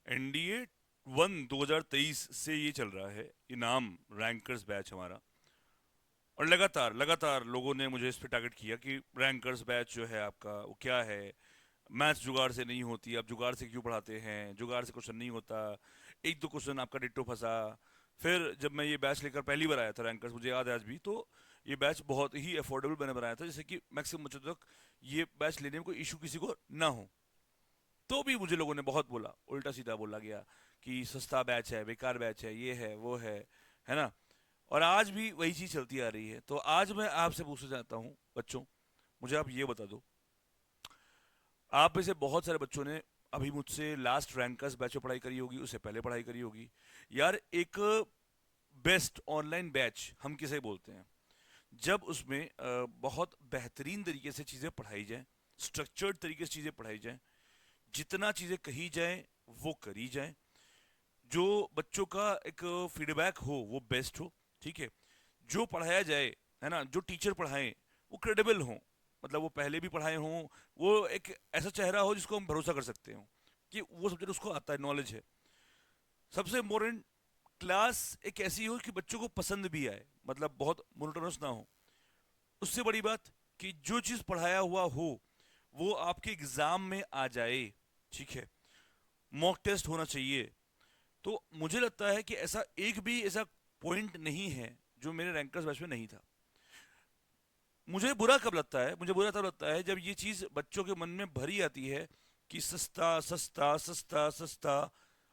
NDA 2023 से ये चल रहा है, इनाम रैंकर्स बैच हमारा। और लगातार लगातार लोगों ने मुझे इस पे टारगेट किया कि रैंकर्स बैच जो है आपका वो क्या है, मैथ्स जुगाड़ से नहीं होती, आप जुगाड़ से क्यों पढ़ाते हैं, जुगाड़ से क्वेश्चन नहीं होता, एक दो क्वेश्चन आपका डिट्टो फंसा। फिर जब मैं ये बैच लेकर पहली बार आया था रैंकर्स, मुझे याद है आज भी, तो ये बैच बहुत ही अफोर्डेबल मैंने बनाया था, जैसे कि मैक्सिमम बच्चों तक ये बैच लेने में कोई इशू किसी को ना हो। तो भी मुझे लोगों ने बहुत बोला, उल्टा सीधा बोला गया कि सस्ता बैच है, बेकार बैच है, ये है वो है ना। और आज भी वही चीज़ चलती आ रही है। तो आज मैं आपसे पूछना चाहता हूँ बच्चों, मुझे आप ये बता दो, आप में से बहुत सारे बच्चों ने अभी मुझसे लास्ट रैंकर्स बैच में पढ़ाई करी होगी, उससे पहले पढ़ाई करी होगी। यार एक बेस्ट ऑनलाइन बैच हम किसे बोलते हैं? जब उसमें बहुत बेहतरीन तरीके से चीज़ें पढ़ाई जाएं, स्ट्रक्चर्ड तरीके से चीज़ें पढ़ाई जाएं, जितना चीज़ें कही जाएं वो करी जाएं, जो बच्चों का एक फीडबैक हो वो बेस्ट हो, ठीक है। जो पढ़ाया जाए, है ना, जो टीचर पढ़ाएं वो क्रेडिबल हों, मतलब वो पहले भी पढ़ाए हों, वो एक ऐसा चेहरा हो जिसको हम भरोसा कर सकते हो कि वो सब्जेक्ट उसको आता है, नॉलेज है। सबसे इम्पोर्टेंट, क्लास एक ऐसी हो कि बच्चों को पसंद भी आए, मतलब बहुत मोनोटोनस ना हो। उससे बड़ी बात कि जो चीज़ पढ़ाया हुआ हो वो आपके एग्जाम में आ जाए, ठीक है। मॉक टेस्ट होना चाहिए। तो मुझे लगता है कि ऐसा एक भी ऐसा पॉइंट नहीं है जो मेरे रैंकर्स बैच में नहीं था। मुझे बुरा कब लगता है, मुझे बुरा तब लगता है जब ये चीज़ बच्चों के मन में भरी आती है कि सस्ता सस्ता सस्ता सस्ता,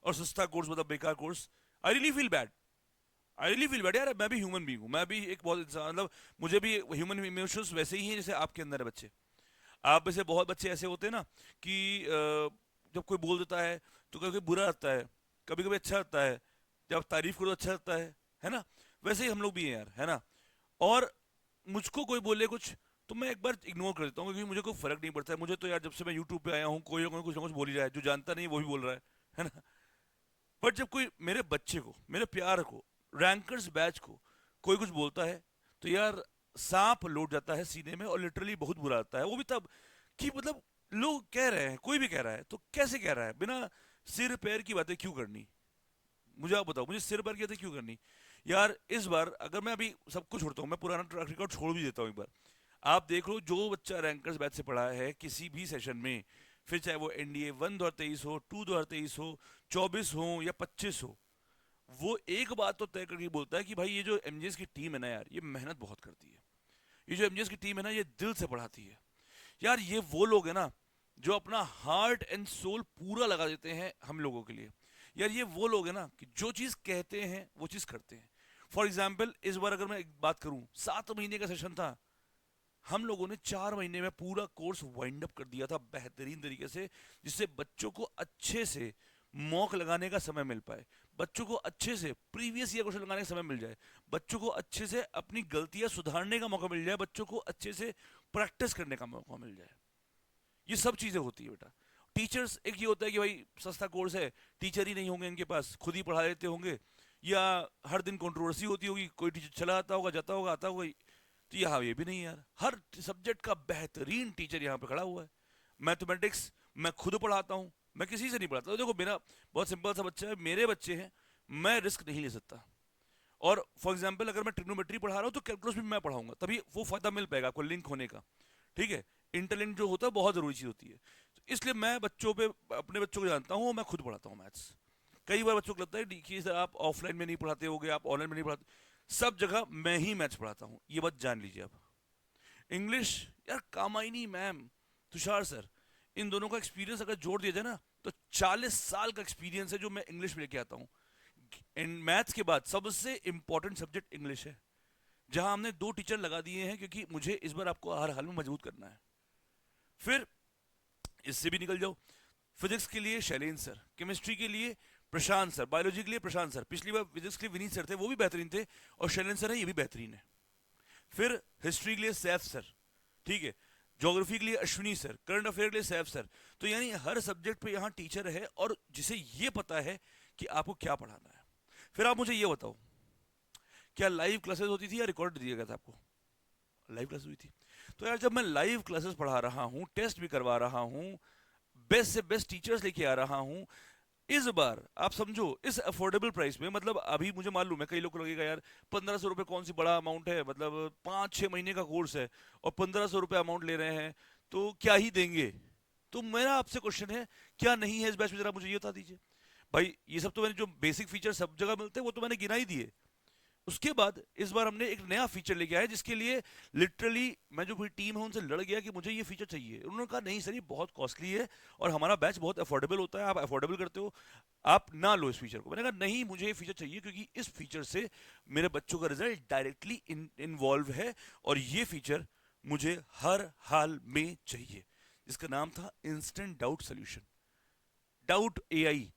और सस्ता कोर्स मतलब बेकार course. I really feel bad, I really feel bad यार। मैं भी ह्यूमन बीइंग हूँ, मैं भी एक बहुत इंसान, मतलब मुझे भी ह्यूमन इमोशंस वैसे ही हैं जैसे आपके अंदर है बच्चे। आप में से बहुत बच्चे ऐसे होते हैं ना कि जब कोई बोल देता है तो कभी कभी बुरा लगता है, कभी कभी अच्छा लगता है, जब तारीफ करो तो अच्छा लगता है ना। वैसे ही हम लोग भी हैं यार, है ना। और मुझको कोई बोले कुछ तो मैं एक बार इग्नोर कर देता हूँ, क्योंकि मुझे कोई फर्क नहीं पड़ता है। मुझे तो यार जब से मैं यूट्यूब पे आया हूँ कोई ना कुछ बोल ही रहा है, जो जानता नहीं है वो भी बोल रहा है ना। बट जब कोई मेरे बच्चे को, मेरे प्यार को, रैंकर्स बैच को कोई कुछ बोलता है तो यार सांप लौट जाता है सीने में, और लिटरली बहुत बुरा लगता है। वो भी तब कि मतलब लोग कह रहे हैं, कोई भी कह रहा है तो कैसे कह रहा है, बिना सिर पैर की बातें क्यों करनी। मुझे आप बताओ, मुझे सिर पैर की बातें क्यों करनी। यार इस बार अगर मैं अभी सब कुछ छोड़ता हूँ, मैं पुराना ट्रैक रिकॉर्ड छोड़ भी देता हूँ एक बार। आप देख लो, जो बच्चा रैंकर्स बैच से पढ़ा है किसी भी सेशन में, फिर चाहे वो एनडीए 1 2023 हो, 2 2023 हो, 24 हो या 25 हो, वो एक बात तो तय करके बोलता है कि भाई ये जो एमजीएस की टीम है ना यार, ये मेहनत बहुत करती है। ये जो एमजीएस की टीम है ना, ये दिल से पढ़ाती है। यार ये वो लोग हैं ना जो अपना हार्ट एंड सोल पूरा लगा देते हैं हम लोगों के लिए। यार ये वो लोग हैं ना कि जो चीज़ कहते हैं वो चीज़ करते हैं। फॉर एग्जाम्पल इस बार अगर मैं एक बात करूं, 7 महीने का सेशन था, हम लोगों ने 4 महीने में पूरा कोर्स वाइंड अप कर दिया था बेहतरीन तरीके से, जिससे बच्चों को अच्छे से मॉक लगाने का समय मिल पाए, बच्चों को अच्छे से प्रीवियस ईयर क्वेश्चन लगाने का समय मिल जाए, बच्चों को अच्छे से अपनी गलतियां सुधारने का मौका मिल जाए, बच्चों को अच्छे से प्रैक्टिस करने का मौका मिल जाए। ये सब चीज़ें होती है बेटा। टीचर्स, एक ये होता है कि भाई सस्ता कोर्स है, टीचर ही नहीं होंगे इनके पास, खुद ही पढ़ा लेते होंगे, या हर दिन कंट्रोवर्सी होती होगी, कोई टीचर चला आता होगा, जाता होगा, आता होगा। तो यहाँ ये भी नहीं है यार, हर सब्जेक्ट का बेहतरीन टीचर यहाँ पे खड़ा हुआ है। मैथमेटिक्स मैं खुद पढ़ाता हूँ, मैं किसी से नहीं पढ़ाता। तो देखो मेरा बहुत सिंपल सा बच्चा है, मेरे बच्चे हैं, मैं रिस्क नहीं ले सकता। और फॉर एग्जाम्पल अगर मैं ट्रिग्नोमेट्री पढ़ा रहा हूँ तो कैलकुलस भी मैं पढ़ाऊंगा, तभी वो फायदा मिल पाएगा आपको लिंक होने का, ठीक है। इंटरलिंक जो होता है बहुत जरूरी चीज होती है। तो इसलिए मैं बच्चों पे, अपने बच्चों को जानता हूँ, मैं खुद पढ़ाता हूँ मैथ्स। कई बार बच्चों को लगता है कि सर आप ऑफलाइन में नहीं पढ़ाते होगे, आप ऑनलाइन में नहीं पढ़ाते। सब जगह मैं ही मैथ्स पढ़ाता हूँ, ये बात जान लीजिए आप। इंग्लिश, यार कामायनी मैम, तुषार सर, इन दोनों का एक्सपीरियंस अगर जोड़ दिया जाए ना, तो 40 साल का एक्सपीरियंस है जो मैं इंग्लिश में लेके आता हूँ। इन मैथ्स के बाद सबसे इंपॉर्टेंट सब्जेक्ट इंग्लिश है, जहां हमने 2 टीचर लगा दिए हैं, क्योंकि मुझे इस बार आपको हर हाल में मजबूत करना है। फिर इससे भी निकल जाओ, फिजिक्स के लिए शैलेंद्र सर, केमिस्ट्री के लिए प्रशांत सर, बायोलॉजी के लिए प्रशांत सर, पिछली बार फिजिक्स के लिए विनीत सर थे, वो भी बेहतरीन थे, और शैलेंद्र सर है, ये भी बेहतरीन है। फिर हिस्ट्री के लिए सैफ सर, ठीक है। ज्योग्राफी के लिए अश्विनी सर, करंट अफेयर के लिए सैफ सर। तो यानी हर सब्जेक्ट पे यहाँ टीचर है, और जिसे ये पता है कि आपको क्या पढ़ाना है। फिर आप मुझे ये बताओ, क्या लाइव क्लासेस होती थी या रिकॉर्ड दिया गया था आपको? लाइव क्लासेस हुई थी। तो यार जब मैं लाइव क्लासेस पढ़ा रहा हूँ, टेस्ट भी करवा रहा हूँ, बेस्ट से बेस्ट टीचर्स लेके आ रहा हूँ, इस बार आप समझो इस अफोर्डेबल प्राइस में, मतलब अभी मुझे मालूम है कई लोग को लगेगा यार 1500 रुपये कौन सी बड़ा अमाउंट है, मतलब 5-6 महीने का कोर्स है और 1500 रुपये अमाउंट ले रहे हैं तो क्या ही देंगे। तो मेरा आपसे क्वेश्चन है, क्या नहीं है इस बैच में, जरा मुझे ये बता दीजिए। भाई ये सब तो मैंने जो बेसिक फीचर सब जगह मिलते हैं वो तो मैंने गिना ही दिए। उसके बाद इस बार हमने एक नया फीचर लेके आया जिसके लिए लिटरली मैं जो पूरी टीम है उनसे लड़ गया कि मुझे ये फीचर चाहिए। उन्होंने कहा नहीं सर ये बहुत कॉस्टली है और हमारा बैच बहुत अफोर्डेबल होता है, आप अफोर्डेबल करते हो, आप ना लो इस फीचर को। मैंने कहा नहीं मुझे ये फीचर चाहिए क्योंकि इस फीचर से मेरे बच्चों का रिजल्ट डायरेक्टली इन्वॉल्व है और ये फीचर मुझे हर हाल में चाहिए, जिसका नाम था instant doubt solution, doubt AI.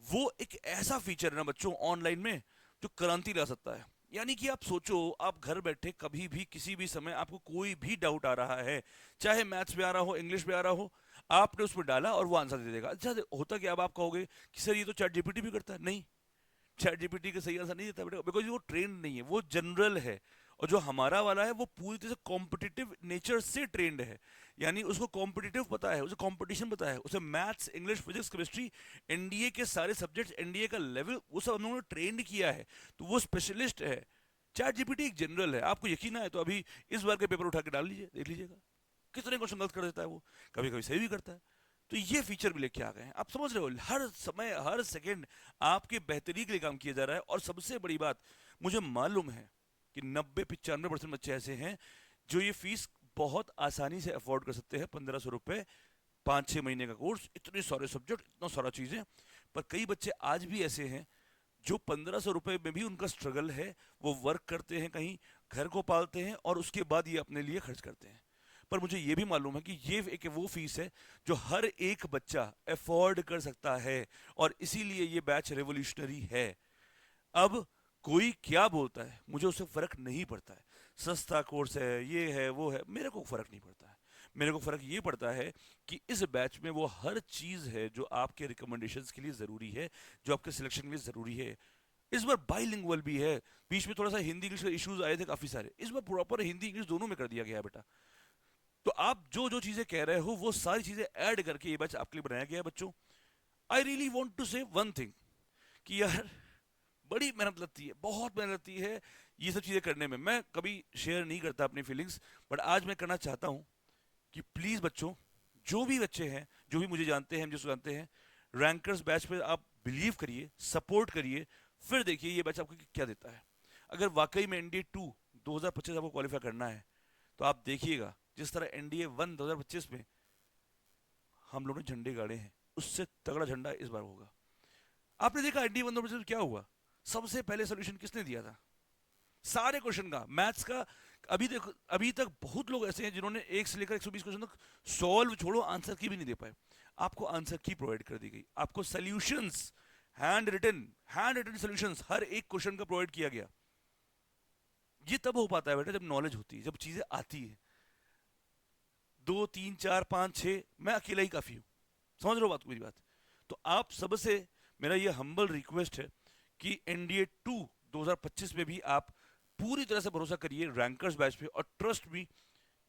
वो एक ऐसा फीचर है ना बच्चों ऑनलाइन में जो क्रांति ला सकता है। यानी कि आप सोचो, आप घर बैठे कभी भी किसी भी समय आपको कोई भी डाउट आ रहा है, चाहे मैथ्स में आ रहा हो, इंग्लिश में आ रहा हो, आपने उसमें डाला और वो आंसर दे देगा। अच्छा होता क्या, अब आप कहोगे कि सर ये तो चैट जीपीटी भी करता है। नहीं, चैट जीपीटी का सही आंसर नहीं देता बेटा, बिकॉज वो ट्रेंड नहीं है, वो जनरल है। और जो हमारा वाला है वो पूरी तरह से कॉम्पिटिटिव नेचर से ट्रेंड है। यानी उसको कॉम्पिटिटिव पता है, उसे कंपटीशन पता है, उसे maths English physics chemistry NDA के सारे सब्जेक्ट्स, एनडीए का लेवल, वो सब उन्होंने ट्रेंड किया है, तो वो स्पेशलिस्ट है। चैट जीपीटी एक जनरल है। आपको यकीन आए तो अभी इस बार के पेपर उठा के डाल लीजिए, देख लीजिएगा कितने क्वेश्चन गलत कर देता है वो, कभी कभी सही भी करता है। तो ये फीचर भी लेके आ गए हैं, आप समझ रहे हो, हर समय हर सेकंड आपके बेहतरी के लिए काम किया जा रहा है। और सबसे बड़ी बात, मुझे मालूम है कि 90-95% बच्चे ऐसे हैं जो ये फीस बहुत आसानी से अफोर्ड कर सकते हैं। 1500 रुपये 5-6 महीने का कोर्स, इतने सारे सब्जेक्ट, इतना सारा चीज़ें। पर कई बच्चे आज भी ऐसे हैं जो 1500 रुपये में भी उनका स्ट्रगल है, वो वर्क करते हैं, कहीं घर को पालते हैं और उसके बाद ये अपने लिए खर्च करते हैं। पर मुझे ये भी मालूम है कि ये एक वो फीस है जो हर एक बच्चा अफोर्ड कर सकता है और इसीलिए ये बैच रेवोल्यूशनरी है। अब कोई क्या बोलता है मुझे उससे फर्क नहीं पड़ता है, सस्ता कोर्स है, ये है, वो है, मेरे को फर्क नहीं पड़ता है। मेरे को फर्क ये पड़ता है कि इस बैच में वो हर चीज है जो आपके रिकमेंडेशंस के लिए जरूरी है, जो आपके सिलेक्शन के लिए जरूरी है। इस बार बाइलिंगुअल भी है, बीच में थोड़ा सा हिंदी इंग्लिश के इश्यूज आए थे काफी सारे, इस बार प्रॉपर हिंदी इंग्लिश दोनों में कर दिया गया है बेटा। तो आप जो जो चीजें कह रहे हो वो सारी चीजें ऐड करके ये बैच आपके लिए बनाया गया है बच्चों। आई रियली वॉन्ट टू से वन थिंग कि यार बड़ी मेहनत लगती है, बहुत मेहनत लगती है ये सब चीज़ें करने में। मैं कभी शेयर नहीं करता अपनी फीलिंग्स, बट आज मैं करना चाहता हूँ कि प्लीज़ बच्चों, जो भी बच्चे हैं, जो भी मुझे जानते हैं, मुझे जानते हैं, रैंकर्स बैच पे आप बिलीव करिए, सपोर्ट करिए, फिर देखिए ये बैच आपको क्या देता है। अगर वाकई में एनडीए 2 2025 आपको क्वालिफाई करना है तो आप देखिएगा जिस तरह एनडीए 1 2025 में हम लोगों ने झंडे गाड़े हैं, उससे तगड़ा झंडा इस बार होगा। आपने देखा एनडीए 1 2025 क्या हुआ, सबसे पहले सोल्यूशन किसने दिया था सारे क्वेश्चन का, मैथ्स का। अभी देखो, अभी तक बहुत लोग ऐसे हैं जिन्होंने 1 से लेकर 120 क्वेश्चन तक सॉल्व छोड़ो, आंसर की भी नहीं दे पाए। आपको आंसर की प्रोवाइड कर दी गई, आपको सॉल्यूशंस, हैंड रिटन सॉल्यूशंस हर एक क्वेश्चन का प्रोवाइड किया गया। ये तब हो पाता है बेटा जब नॉलेज होती है, जब चीजें आती है। 2 3 4 5 6 मैं अकेला ही काफी हूं, समझ रहे हो बात, मेरी बात। तो आप सबसे मेरा ये हम्बल रिक्वेस्ट है कि एनडीए 2 2025 में भी आप पूरी तरह से भरोसा करिए रैंकर्स बैच पे, और ट्रस्ट मी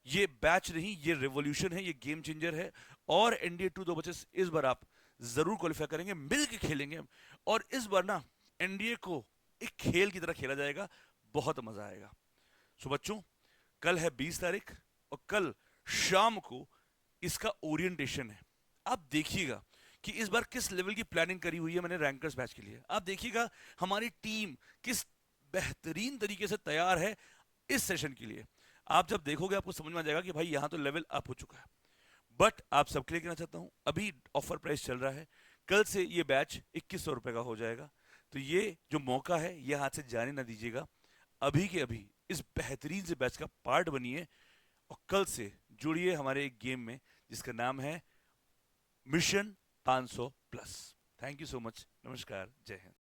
ये बैच नहीं, ये रेवोल्यूशन है, ये गेम चेंजर है। और एनडीए 2 2025 इस बार आप जरूर क्वालिफाई करेंगे, मिल के खेलेंगे। और इस बार ना एनडीए को एक खेल की तरह खेला जाएगा, बहुत मजा आएगा। सो बच्चों, कल है 20 तारीख और कल शाम को इसका ओरिएंटेशन है। आप देखिएगा कि इस बार किस लेवल की प्लानिंग करी हुई है मैंने रैंकर्स बैच के लिए। आप देखिएगा हमारी टीम किस बेहतरीन तरीके से तैयार है इस सेशन के लिए। आप जब देखोगे आपको समझ में आ जाएगा कि भाई यहां तो लेवल अप हो चुका है। बट आप सबके लिए कहना चाहता हूं, अभी ऑफर प्राइस चल रहा है, कल से ये बैच 2100 रुपए का हो जाएगा। तो ये जो मौका है ये हाथ से जाने ना दीजिएगा, अभी के अभी इस बेहतरीन से बैच का पार्ट बनिए और कल से जुड़िए हमारे एक गेम में जिसका नाम है mission 500 plus. Thank you so much, नमस्कार, जय हिंद।